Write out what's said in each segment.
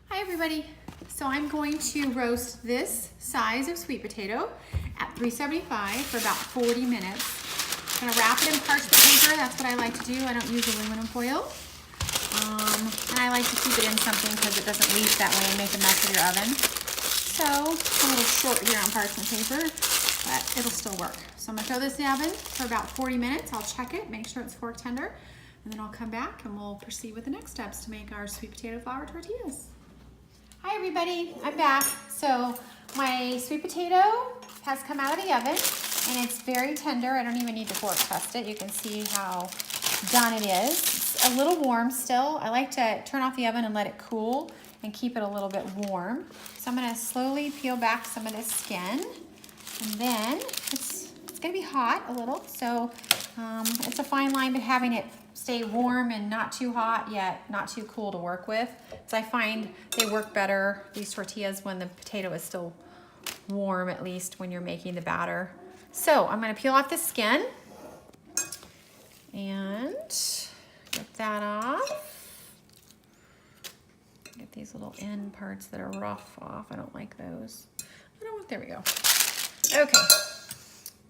Hi everybody. So I'm going to roast this size of sweet potato at 375 for about 40 minutes. I'm gonna wrap it in parchment paper. That's what I like to do. I don't use aluminum foil. And I like to keep it in something because it doesn't leach that way and make a mess of your oven. So it's a little short here on parchment paper, but it'll still work. So I'm gonna throw this in the oven for about 40 minutes. I'll check it, make sure it's fork tender, and then I'll come back and we'll proceed with the next steps to make our sweet potato flour tortillas. Hi everybody, I'm back. So my sweet potato has come out of the oven and it's very tender. I don't even need to fork test it. You can see how done it is. It's a little warm still. I like to turn off the oven and let it cool and keep it a little bit warm. So I'm gonna slowly peel back some of this skin, and then it's gonna be hot a little. So it's a fine line to having it stay warm and not too hot yet not too cool to work with. So I find they work better, these tortillas, when the potato is still warm, at least when you're making the batter. So I'm gonna peel off the skin and get that off. Get these little end parts that are rough off. I don't like those. There we go. Okay.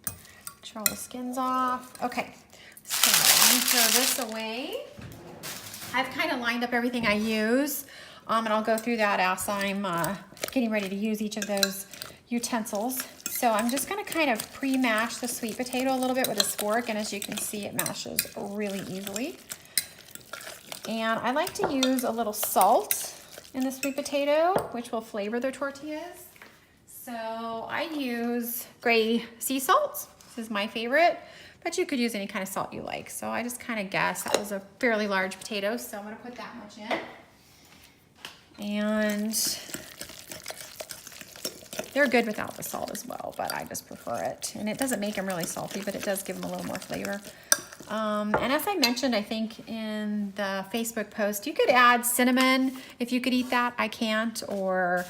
Make sure all the skin's off. Okay. So I'm gonna throw this away. I've kind of lined up everything I use, and I'll go through that as I'm getting ready to use each of those utensils. So I'm just gonna kind of pre-mash the sweet potato a little bit with this fork, and as you can see, it mashes really easily. And I like to use a little salt in the sweet potato, which will flavor the tortillas. So I use gray sea salt. This is my favorite, but you could use any kind of salt you like. So I just kind of guessed that was a fairly large potato, so I'm gonna put that much in. And they're good without the salt as well, but I just prefer it. And it doesn't make them really salty, but it does give them a little more flavor. And as I mentioned, I think in the Facebook post, you could add cinnamon if you could eat that. I can't, or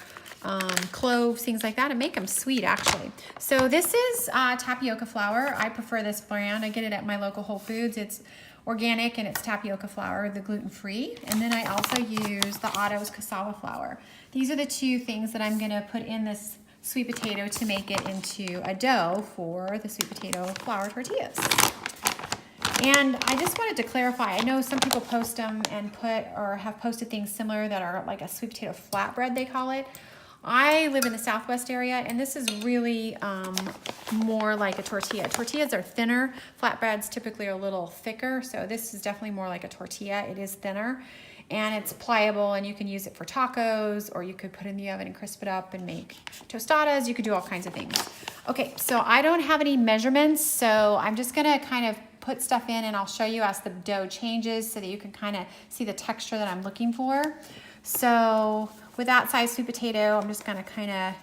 cloves, things like that, and make them sweet actually. So this is tapioca flour. I prefer this brand. I get it at my local Whole Foods. It's organic and it's tapioca flour, the gluten-free. And then I also use the Otto's cassava flour. These are the two things that I'm gonna put in this sweet potato to make it into a dough for the sweet potato flour tortillas. And I just wanted to clarify, I know some people post them and have posted things similar that are like a sweet potato flatbread, they call it. I live in the Southwest area, and this is really more like a tortilla. Tortillas are thinner. Flatbreads typically are a little thicker, so this is definitely more like a tortilla. It is thinner, and it's pliable, and you can use it for tacos, or you could put it in the oven and crisp it up and make tostadas. You could do all kinds of things. Okay, so I don't have any measurements, so I'm just gonna kind of put stuff in, and I'll show you as the dough changes so that you can kind of see the texture that I'm looking for. So with that size sweet potato, I'm just gonna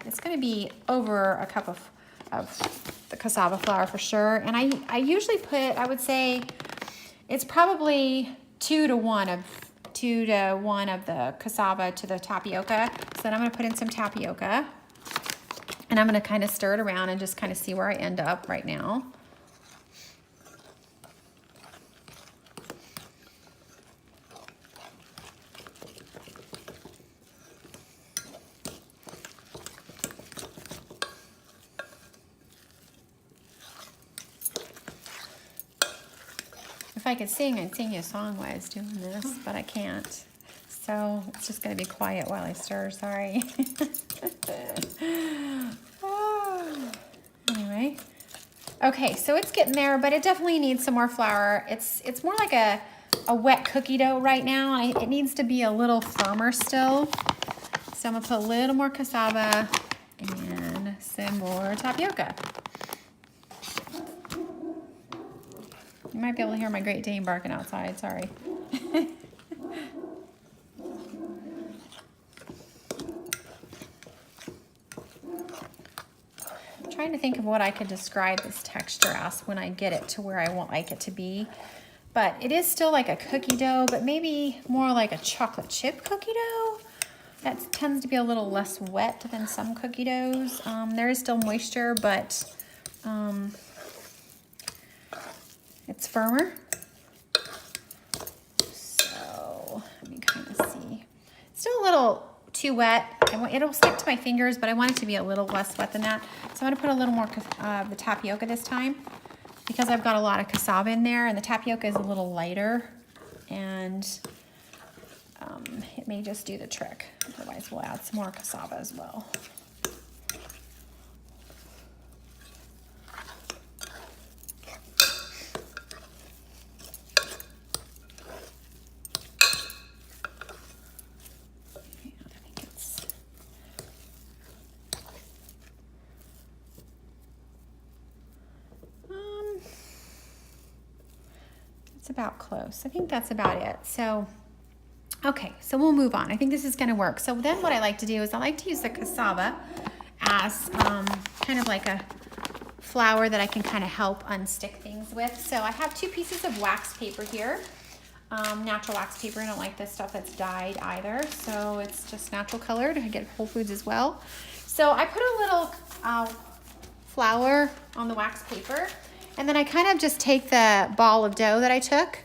it's gonna be over a cup of the cassava flour for sure. And I usually put, I would say it's probably 2 to 1 of the cassava to the tapioca. So then I'm gonna put in some tapioca, and I'm gonna kind of stir it around and just kind of see where I end up right now. If I could sing, I'd sing you a song while I was doing this, but I can't. So it's just gonna be quiet while I stir, sorry. Anyway, okay, so it's getting there, but it definitely needs some more flour. It's more like a wet cookie dough right now, and it needs to be a little firmer still. So I'm gonna put a little more cassava and some more tapioca. You might be able to hear my Great Dane barking outside, sorry. I'm trying to think of what I could describe this texture as when I get it to where I want like it to be. But it is still like a cookie dough, but maybe more like a chocolate chip cookie dough. That tends to be a little less wet than some cookie doughs. There is still moisture, but it's firmer. So let me kind of see. Still a little too wet. It'll stick to my fingers, but I want it to be a little less wet than that. So I'm gonna put a little more of the tapioca this time because I've got a lot of cassava in there, and the tapioca is a little lighter, and it may just do the trick. Otherwise, we'll add some more cassava as well. It's about close. I think that's about it. So, okay, so we'll move on. I think this is gonna work. So then what I like to do is I like to use the cassava as kind of like a flour that I can kind of help unstick things with. So I have 2 pieces of wax paper here. Natural wax paper. I don't like this stuff that's dyed either. So it's just natural colored. I get Whole Foods as well. So I put a little flour on the wax paper. And then I kind of just take the ball of dough that I took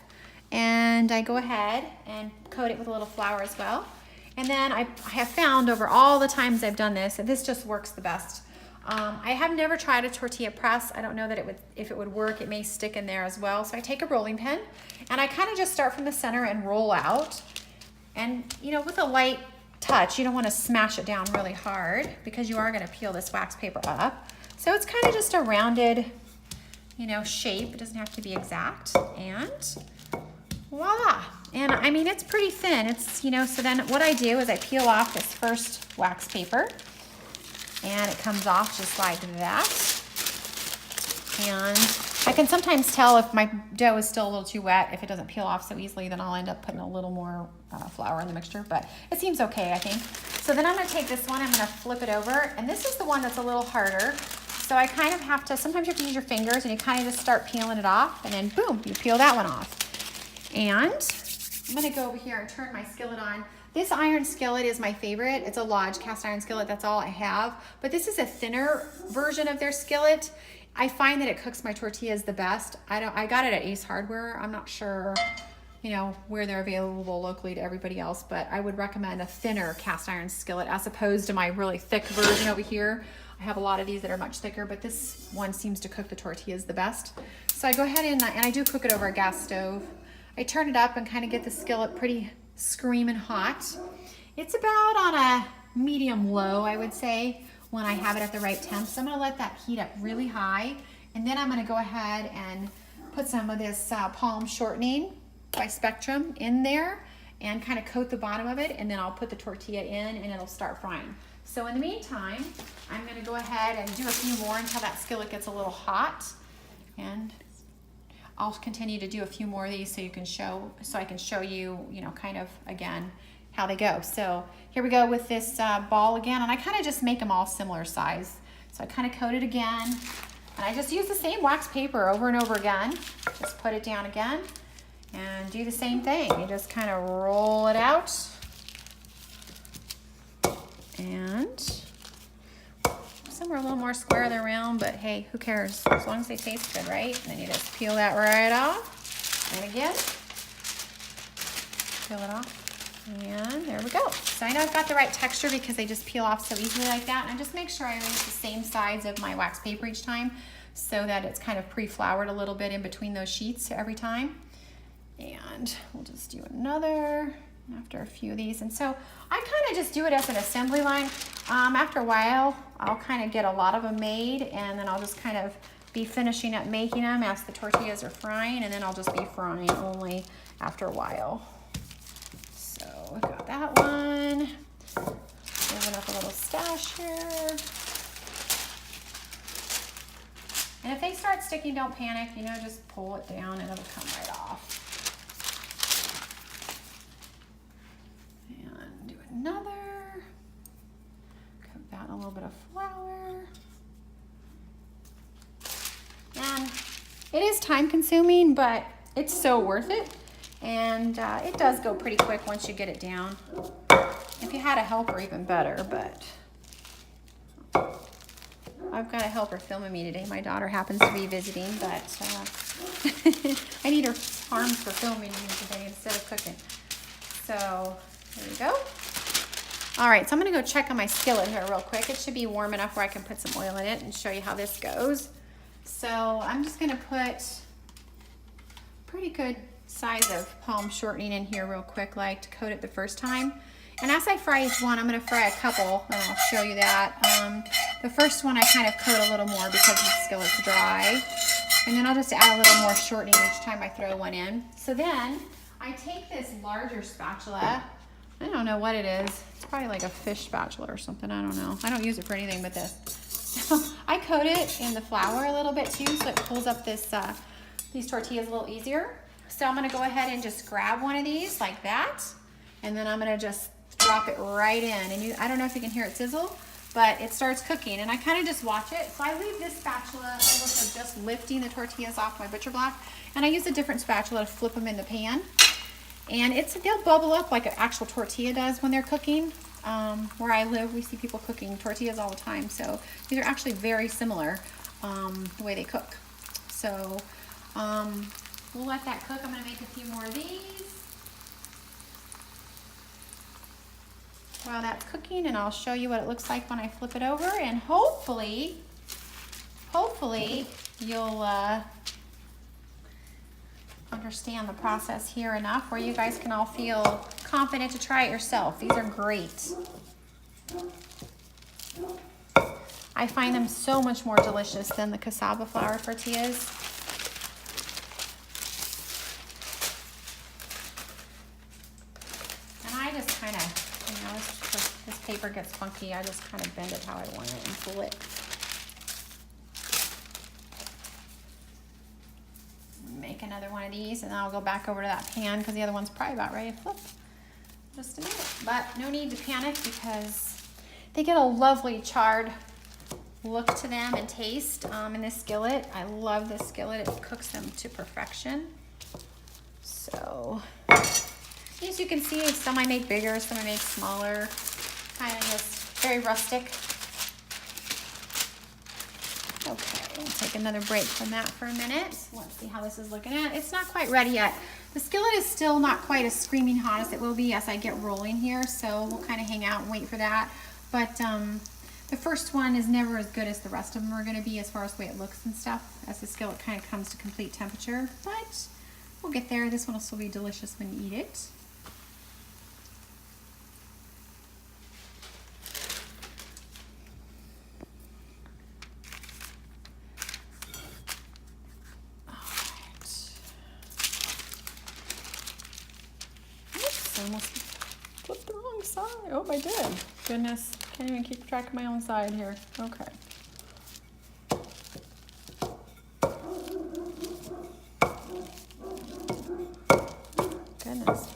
and I go ahead and coat it with a little flour as well. And then I have found over all the times I've done this that this just works the best. I have never tried a tortilla press. I don't know that if it would work. It may stick in there as well. So I take a rolling pin and I kind of just start from the center and roll out. And you know, with a light touch, you don't want to smash it down really hard because you are going to peel this wax paper up. So it's kind of just a rounded, you know, shape. It doesn't have to be exact, and voila. And I mean, it's pretty thin. It's, you know, so then what I do is I peel off this first wax paper and it comes off just like that. And I can sometimes tell if my dough is still a little too wet. If it doesn't peel off so easily, then I'll end up putting a little more flour in the mixture, but it seems okay, I think. So then I'm gonna take this one, I'm gonna flip it over, and this is the one that's a little harder. So I kind of have to, sometimes you have to use your fingers and you kind of just start peeling it off, and then boom, you peel that one off. And I'm gonna go over here and turn my skillet on. This iron skillet is my favorite. It's a Lodge cast iron skillet, that's all I have. But this is a thinner version of their skillet. I find that it cooks my tortillas the best. I got it at Ace Hardware. I'm not sure, you know, where they're available locally to everybody else, but I would recommend a thinner cast iron skillet as opposed to my really thick version over here. I have a lot of these that are much thicker, but this one seems to cook the tortillas the best. So I go ahead and I do cook it over a gas stove. I turn it up and kind of get the skillet pretty screaming hot. It's about on a medium low, I would say, when I have it at the right temp. So I'm gonna let that heat up really high, and then I'm gonna go ahead and put some of this palm shortening by Spectrum in there and kind of coat the bottom of it, and then I'll put the tortilla in and it'll start frying. So in the meantime, I'm gonna go ahead and do a few more until that skillet gets a little hot, and I'll continue to do a few more of these so I can show you, you know, kind of again how they go. So here we go with this ball again, and I kind of just make them all similar size. So I kind of coat it again, and I just use the same wax paper over and over again. Just put it down again and do the same thing. You just kind of roll it out. And some are a little more square than round, but hey, who cares? As long as they taste good, right? And then you just peel that right off. And again, peel it off. And there we go. So I know I've got the right texture because they just peel off so easily like that. And I just make sure I use the same size of my wax paper each time so that it's kind of pre-floured a little bit in between those sheets every time. And we'll just do another after a few of these. And so I kind of just do it as an assembly line. After a while, I'll kind of get a lot of them made, and then I'll just kind of be finishing up making them as the tortillas are frying, and then I'll just be frying only after a while. So we got that one. Moving up a little stash here. And if they start sticking, don't panic, you know, just pull it down and it'll come right off. And do another. Coat that in a little bit of flour. And it is time consuming, but it's so worth it. And it does go pretty quick once you get it down. If you had a helper, even better, but I've got a helper filming me today. My daughter happens to be visiting, but I need her arms for filming me today instead of cooking. So here we go. All right, so I'm gonna go check on my skillet here real quick. It should be warm enough where I can put some oil in it and show you how this goes. So I'm just gonna put pretty good size of palm shortening in here real quick, like to coat it the first time. And as I fry each one, I'm gonna fry a couple, and I'll show you that. The first one I kind of coat a little more because the skillet's dry. And then I'll just add a little more shortening each time I throw one in. So then I take this larger spatula. I don't know what it is. It's probably like a fish spatula or something. I don't know. I don't use it for anything but this. So I coat it in the flour a little bit too, so it pulls up this these tortillas a little easier. So I'm gonna go ahead and just grab one of these like that, and then I'm gonna just drop it right in. And I don't know if you can hear it sizzle, but it starts cooking, and I kind of just watch it. So I leave this spatula over for just lifting the tortillas off my butcher block, and I use a different spatula to flip them in the pan. And they'll bubble up like an actual tortilla does when they're cooking. Where I live, we see people cooking tortillas all the time. So these are actually very similar, the way they cook. So we'll let that cook. I'm gonna make a few more of these while that's cooking, and I'll show you what it looks like when I flip it over, and hopefully you'll understand the process here enough where you guys can all feel confident to try it yourself. These are great. I find them so much more delicious than the cassava flour tortillas. And I just kind of, you know, this paper gets funky. I just kind of bend it how I want it and pull it. Make another one of these, and then I'll go back over to that pan because the other one's probably about ready to flip. Just a minute, but no need to panic because they get a lovely charred look to them and taste in this skillet. I love this skillet. It cooks them to perfection. So as you can see, some I make bigger, some I make smaller, kind of just very rustic. Okay, we'll take another break from that for a minute. Let's see how this is looking at. It's not quite ready yet. The skillet is still not quite as screaming hot as it will be as I get rolling here, so we'll kind of hang out and wait for that. But the first one is never as good as the rest of them are going to be as far as the way it looks and stuff, as the skillet kind of comes to complete temperature. But we'll get there. This one will still be delicious when you eat it. Almost flipped the wrong side. Oh, I did. Goodness, can't even keep track of my own side here. Okay. Goodness.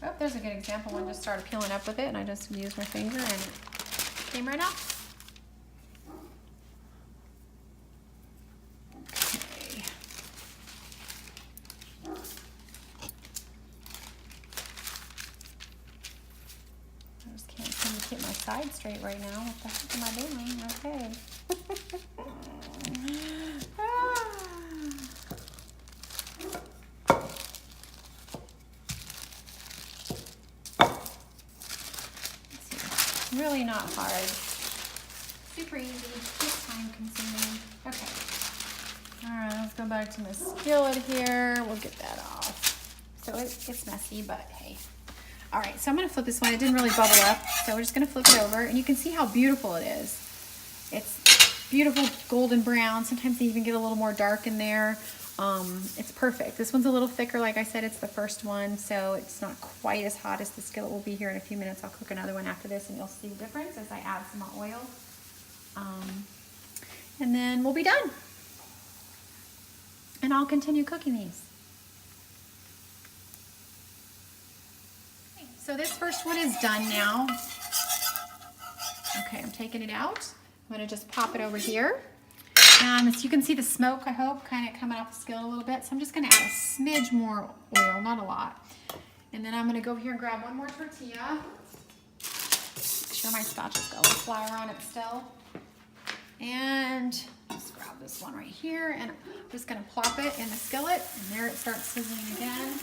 Oh, there's a good example. One just started peeling up with it, and I just used my finger, and it came right off. Keep my side straight right now. What the heck am I doing? Okay. Really not hard. Super easy. Just time consuming. Okay. All right, let's go back to my skillet here. We'll get that off. So it's messy, but hey. All right, so I'm gonna flip this one. It didn't really bubble up, so we're just gonna flip it over, and you can see how beautiful it is. It's beautiful golden brown. Sometimes they even get a little more dark in there. It's perfect. This one's a little thicker. Like I said, it's the first one, so it's not quite as hot as the skillet will be here in a few minutes. I'll cook another one after this, and you'll see the difference as I add some more oil. And then we'll be done. And I'll continue cooking these. So this first one is done now. Okay, I'm taking it out. I'm gonna just pop it over here. So you can see the smoke, I hope, kind of coming off the skillet a little bit. So I'm just gonna add a smidge more oil, not a lot. And then I'm gonna go over here and grab one more tortilla. Make sure my spatula's got a little flour on it still. And let's grab this one right here, and I'm just gonna plop it in the skillet, and there it starts sizzling again.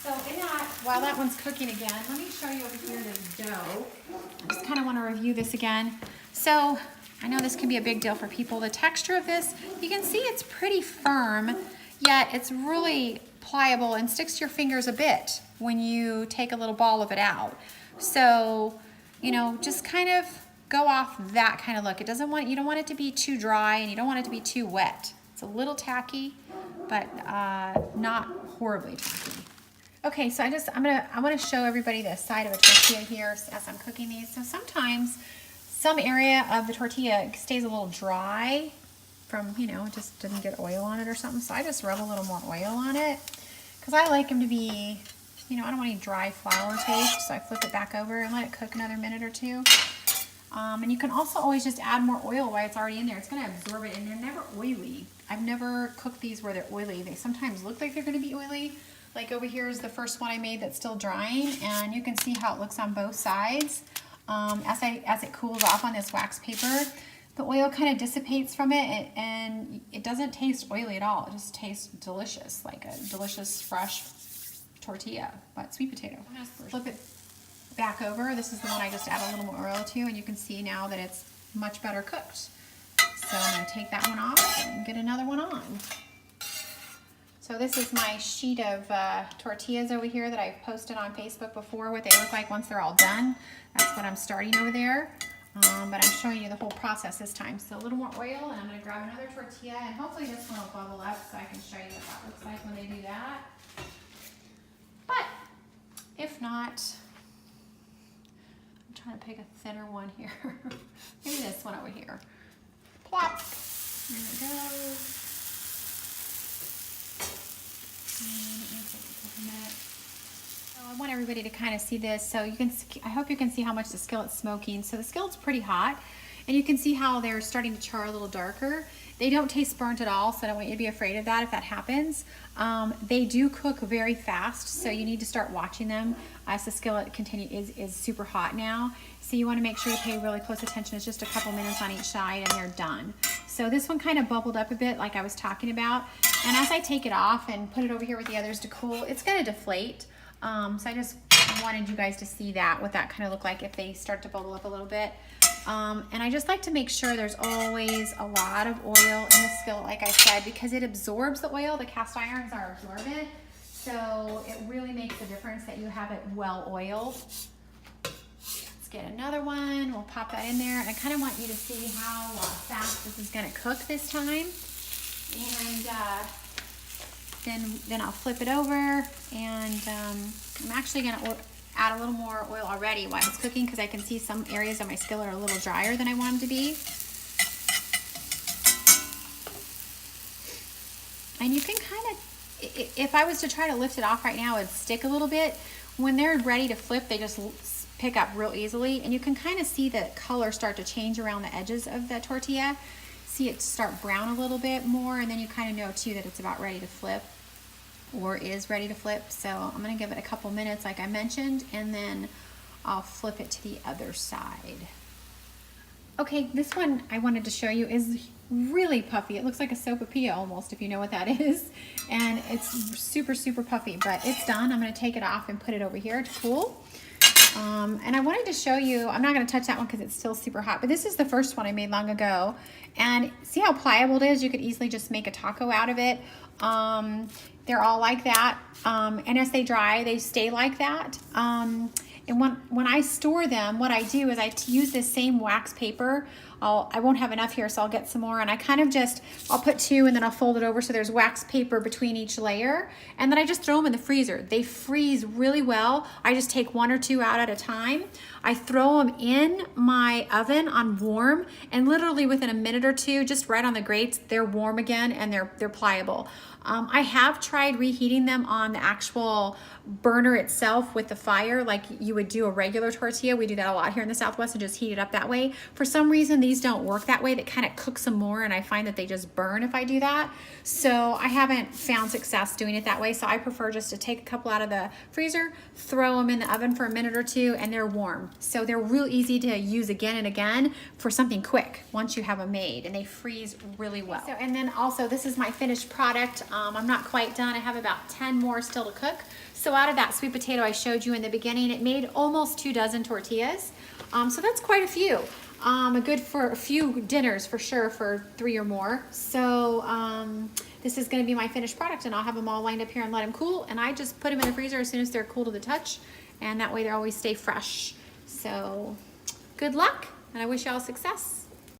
So in that, while that one's cooking again, let me show you over here this dough. I just kind of want to review this again. So I know this can be a big deal for people. The texture of this, you can see it's pretty firm, yet it's really pliable and sticks to your fingers a bit when you take a little ball of it out. So, you know, just kind of go off that kind of look. You don't want it to be too dry, and you don't want it to be too wet. It's a little tacky, but not horribly tacky. Okay, so I want to show everybody the side of a tortilla here as I'm cooking these. So sometimes some area of the tortilla stays a little dry from, you know, just didn't get oil on it or something. So I just rub a little more oil on it because I like them to be, you know, I don't want any dry flour taste. So I flip it back over and let it cook another minute or two. And you can also always just add more oil while it's already in there. It's going to absorb it, and they're never oily. I've never cooked these where they're oily. They sometimes look like they're going to be oily. Like over here is the first one I made that's still drying, and you can see how it looks on both sides. As it cools off on this wax paper, the oil kind of dissipates from it, and it doesn't taste oily at all. It just tastes delicious, like a delicious fresh tortilla, but sweet potato. I'm gonna flip it back over. This is the one I just added a little more oil to, and you can see now that it's much better cooked. So I'm gonna take that one off and get another one on. So this is my sheet of tortillas over here that I've posted on Facebook before, what they look like once they're all done. That's what I'm starting over there. But I'm showing you the whole process this time. So a little more oil, and I'm going to grab another tortilla, and hopefully this one will bubble up so I can show you what that looks like when they do that. But if not, I'm trying to pick a thinner one here. Maybe this one over here. Plop. There it goes. So I want everybody to kind of see this. So you can, I hope you can see how much the skillet's smoking. So the skillet's pretty hot, and you can see how they're starting to char a little darker. They don't taste burnt at all, so I don't want you to be afraid of that if that happens. They do cook very fast, so you need to start watching them as the skillet is super hot now. So you want to make sure you pay really close attention. It's just a couple minutes on each side, and they're done. So this one kind of bubbled up a bit like I was talking about. And as I take it off and put it over here with the others to cool, it's going to deflate. So I just wanted you guys to see that, what that kind of look like if they start to bubble up a little bit. And I just like to make sure there's always a lot of oil in the skillet, like I said, because it absorbs the oil. The cast irons are absorbent. So it really makes a difference that you have it well oiled. Let's get another one. We'll pop that in there. And I kind of want you to see how fast this is going to cook this time. And then I'll flip it over, and I'm actually going to add a little more oil already while it's cooking because I can see some areas of my skillet are a little drier than I want them to be. And you can kind of, if I was to try to lift it off right now, it'd stick a little bit. When they're ready to flip, they just pick up real easily, and you can kind of see the color start to change around the edges of the tortilla. See it start brown a little bit more, and then you kind of know too that it's about ready to flip, or is ready to flip. So I'm going to give it a couple minutes like I mentioned, and then I'll flip it to the other side. Okay, this one I wanted to show you is really puffy. It looks like a sopapilla almost, if you know what that is. And it's super, super puffy, but it's done. I'm going to take it off and put it over here to cool. And I wanted to show you, I'm not going to touch that one because it's still super hot, but this is the first one I made long ago. And see how pliable it is? You could easily just make a taco out of it. They're all like that. And as they dry, they stay like that. And when I store them, what I do is I use this same wax paper. I won't have enough here, so I'll get some more. And I kind of I'll put two, and then I'll fold it over so there's wax paper between each layer. And then I just throw them in the freezer. They freeze really well. I just take one or two out at a time. I throw them in my oven on warm, and literally within a minute or two, just right on the grates, they're warm again, and they're pliable. I have tried reheating them on the actual burner itself with the fire, like you would do a regular tortilla. We do that a lot here in the Southwest, and just heat it up that way. For some reason, these these don't work that way. That kind of cooks them more, and I find that they just burn if I do that. So I haven't found success doing it that way. So I prefer just to take a couple out of the freezer, throw them in the oven for a minute or two, and they're warm. So they're real easy to use again and again for something quick once you have them made, and they freeze really well. So, and then also, this is my finished product. I'm not quite done. I have about 10 more still to cook. So out of that sweet potato I showed you in the beginning, it made almost 2 dozen tortillas. So that's quite a few. Good for a few dinners for sure, for 3 or more. So this is going to be my finished product, and I'll have them all lined up here and let them cool. And I just put them in the freezer as soon as they're cool to the touch, and that way they always stay fresh. So good luck, and I wish you all success.